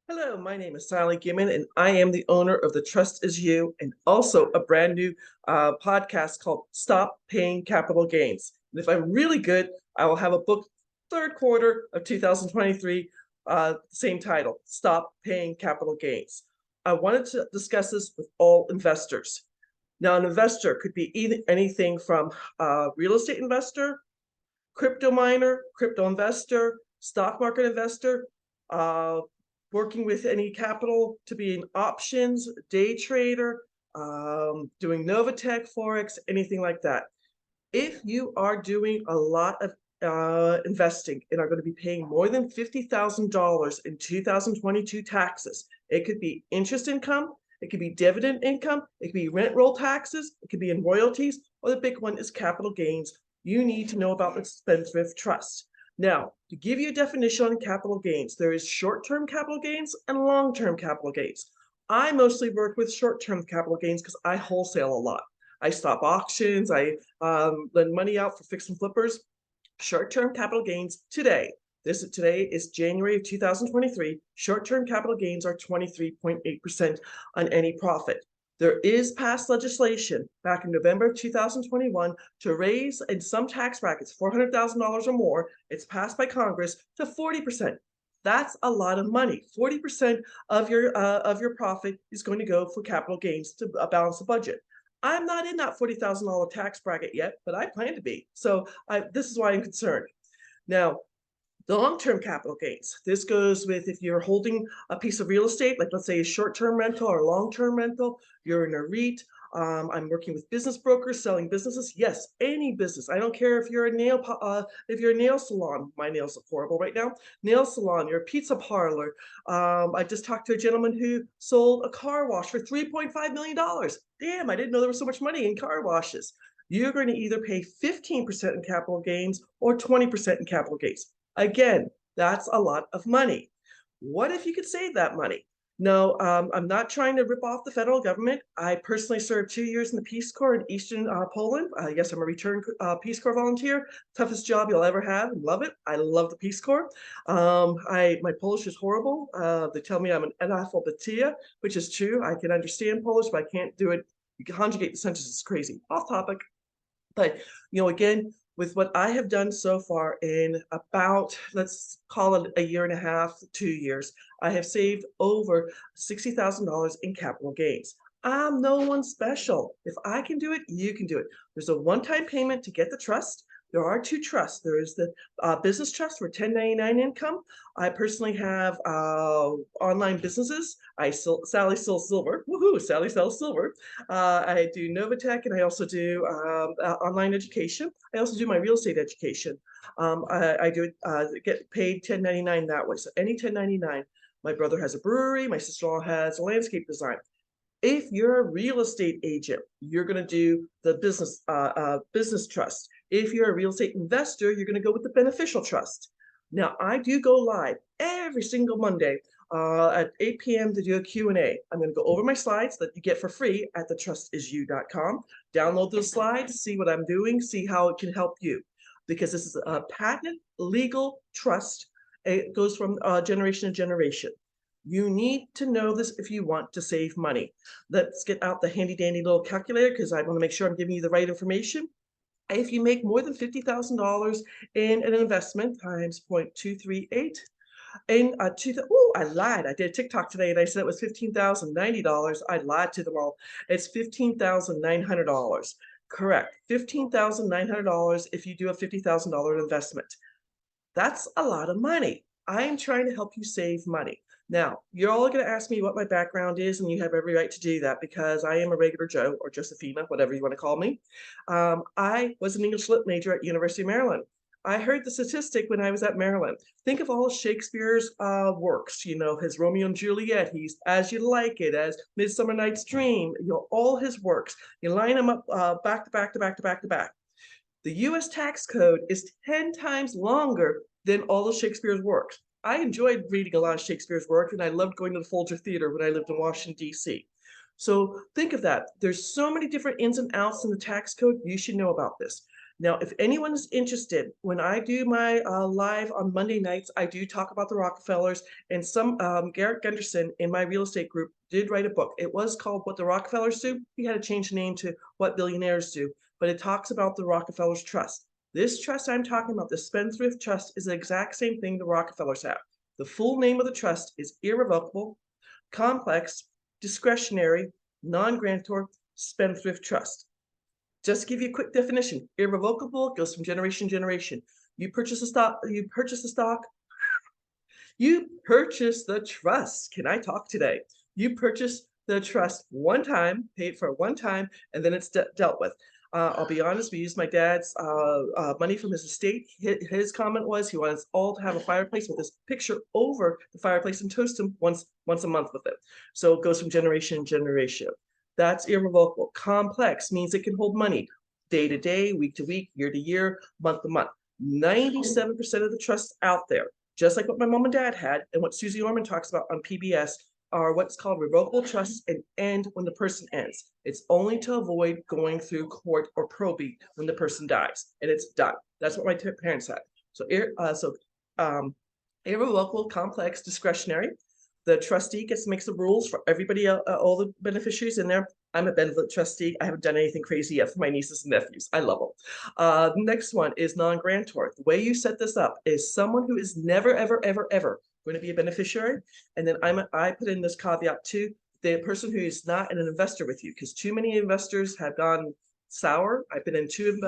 Hello, my name is Sally Gimmon, and I am the owner of The Trust Is You and also a brand new podcast called Stop Paying Capital Gains. And if I'm really good, I will have a book third quarter of 2023, same title, Stop Paying Capital Gains. I wanted to discuss this with all investors. Now, an investor could be anything from a real estate investor, crypto miner, crypto investor, stock market investor, uh, working with any capital to be in options, day trader, doing Novatech, Forex, anything like that. If you are doing a lot of investing and are going to be paying more than $50,000 in 2022 taxes, it could be interest income, it could be dividend income, it could be rent roll taxes, it could be in royalties, or the big one is capital gains. You need to know about the Spendthrift Trust. Now, to give you a definition on capital gains, there is short-term capital gains and long-term capital gains. I mostly work with short-term capital gains because I wholesale a lot. I stop auctions, I lend money out for fix and flippers. Short-term capital gains today. Today is January of 2023. Short-term capital gains are 23.8% on any profit. There is past legislation back in November of 2021 to raise in some tax brackets $400,000 or more. It's passed by Congress to 40%. That's a lot of money. 40% of your profit is going to go for capital gains to balance the budget. I'm not in that $40,000 tax bracket yet, but I plan to be. So this is why I'm concerned. Now, the long-term capital gains. This goes with if you're holding a piece of real estate, like let's say a short-term rental or long-term rental, you're in a REIT. I'm working with business brokers selling businesses. Yes, any business. I don't care if you're a nail salon. My nails look horrible right now. Nail salon. You're a pizza parlor. I just talked to a gentleman who sold a car wash for $3.5 million. Damn, I didn't know there was so much money in car washes. You're going to either pay 15% in capital gains or 20% in capital gains. Again, that's a lot of money. What if you could save that money? No, I'm not trying to rip off the federal government. I personally served 2 years in the Peace Corps in Eastern Poland. Yes, I'm a returned Peace Corps volunteer. Toughest job you'll ever have. Love it. I love the Peace Corps. My Polish is horrible. They tell me I'm an analphabetia, which is true. I can understand Polish, but I can't do it. You can conjugate the sentences. It's crazy. Off topic. But, again, with what I have done so far in about, let's call it a year and a half, 2 years, I have saved over $60,000 in capital gains. I'm no one special. If I can do it, you can do it. There's a one-time payment to get the trust. There are two trusts. There is the business trust for 1099 income. I personally have online businesses. Sally sells silver. Woohoo! Sally sells silver. I do Novatech, and I also do online education. I also do my real estate education. I do get paid 1099 that way. So any 1099. My brother has a brewery. My sister-in-law has a landscape design. If you're a real estate agent, you're going to do the business trust. If you're a real estate investor, you're going to go with the beneficial trust. Now, I do go live every single Monday at 8 p.m. to do a Q&A. I'm going to go over my slides that you get for free at thetrustisisyou.com. Download those slides, see what I'm doing, see how it can help you. Because this is a patent legal trust. It goes from generation to generation. You need to know this if you want to save money. Let's get out the handy dandy little calculator because I want to make sure I'm giving you the right information. If you make more than $50,000 in an investment times 0.238, and I lied. I did a TikTok today and I said it was $15,090. I lied to them all. It's $15,900. Correct. $15,900 if you do a $50,000 investment. That's a lot of money. I am trying to help you save money. Now, you're all going to ask me what my background is, and you have every right to do that because I am a regular Joe or Josephina, whatever you want to call me. I was an English Lit major at University of Maryland. I heard the statistic when I was at Maryland. Think of all Shakespeare's works, his Romeo and Juliet, he's As You Like It, as Midsummer Night's Dream, all his works. You line them up back to back to back to back to back. The US tax code is 10 times longer than all of Shakespeare's works. I enjoyed reading a lot of Shakespeare's work, and I loved going to the Folger Theater when I lived in Washington, D.C. So think of that. There's so many different ins and outs in the tax code. You should know about this. Now, if anyone is interested, when I do my live on Monday nights, I do talk about the Rockefellers, and Garrett Gunderson in my real estate group did write a book. It was called What the Rockefellers Do. He had to change the name to What Billionaires Do, but it talks about the Rockefellers Trust. This trust I'm talking about, the Spendthrift Trust, is the exact same thing the Rockefellers have. The full name of the trust is Irrevocable, Complex, Discretionary, Non-Grantor, Spendthrift Trust. Just to give you a quick definition, irrevocable goes from generation to generation. You purchase the stock, you purchase the trust. Can I talk today? You purchase the trust one time, pay it for one time, and then it's dealt with. I'll be honest, we used my dad's money from his estate. His comment was he wants us all to have a fireplace with his picture over the fireplace and toast him once a month with it. So it goes from generation to generation. That's irrevocable. Complex means it can hold money day to day, week to week, year to year, month to month. 97% of the trusts out there, just like what my mom and dad had and what Susie Orman talks about on PBS, are what's called revocable trusts and end when the person ends. It's only to avoid going through court or probate when the person dies, and it's done. That's what my parents had. So, irrevocable, complex, discretionary. The trustee gets to make the rules for everybody, all the beneficiaries in there. I'm a benefit trustee. I haven't done anything crazy yet for my nieces and nephews. I love them. The next one is non-grantor. The way you set this up is someone who is never, ever, ever, ever going to be a beneficiary. And then I put in this caveat too, the person who is not an investor with you, because too many investors have gone sour. I've been in two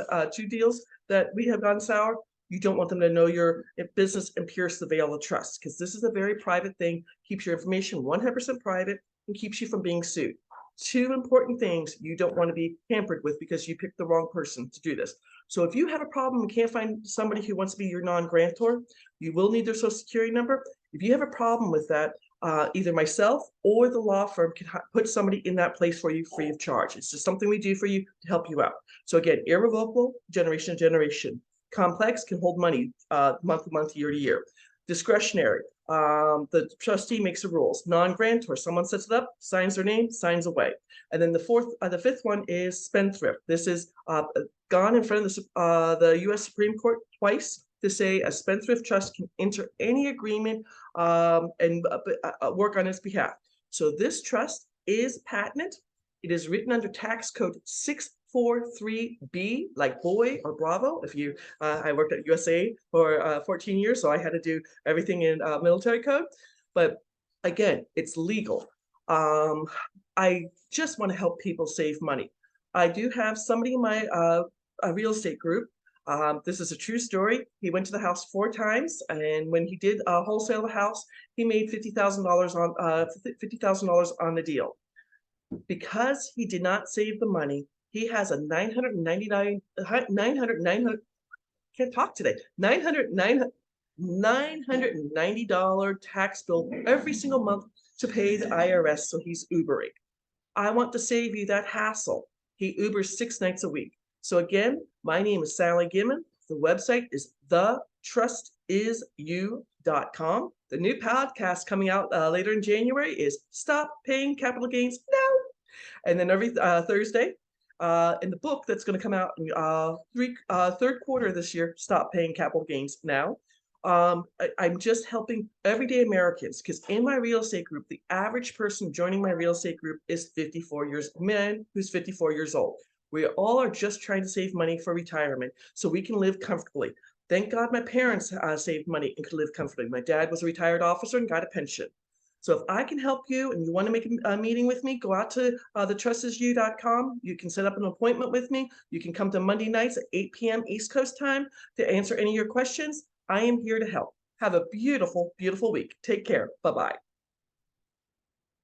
deals that we have gone sour. You don't want them to know your business and pierce the veil of trust, because this is a very private thing, keeps your information 100% private and keeps you from being sued. Two important things you don't want to be hampered with because you picked the wrong person to do this. So if you have a problem and can't find somebody who wants to be your non-grantor, you will need their social security number. If you have a problem with that, either myself or the law firm can put somebody in that place for you free of charge. It's just something we do for you to help you out. So again, irrevocable, generation to generation. Complex can hold money month to month, year to year. Discretionary, the trustee makes the rules. Non-grantor, someone sets it up, signs their name, signs away. And then the fifth one is spendthrift. This is gone in front of the U.S. Supreme Court twice to say a spendthrift trust can enter any agreement and work on its behalf. So this trust is patented. It is written under tax code 643B, like boy or Bravo. If you, I worked at USA for 14 years, so I had to do everything in military code. But again, it's legal. I just want to help people save money. I do have somebody in my real estate group. This is a true story. He went to the house 4 times, and when he did wholesale the house, he made $50,000 on the deal. Because he did not save the money, he has a $990 can't talk today, $990 tax bill every single month to pay the IRS, so he's Ubering. I want to save you that hassle. He Ubers 6 nights a week. So again, my name is Sally Gimmon. The website is thetrustisyou.com. The new podcast coming out later in January is Stop Paying Capital Gains Now. And then every Thursday, in the book that's going to come out in third quarter of this year, Stop Paying Capital Gains Now. I'm just helping everyday Americans, because in my real estate group, the average person joining my real estate group is 54 years who's 54 years old. We all are just trying to save money for retirement so we can live comfortably. Thank God my parents saved money and could live comfortably. My dad was a retired officer and got a pension. So if I can help you and you want to make a meeting with me, go out to thetrustisyou.com. You can set up an appointment with me. You can come to Monday nights at 8 p.m. East Coast time to answer any of your questions. I am here to help. Have a beautiful, beautiful week. Take care. Bye-bye.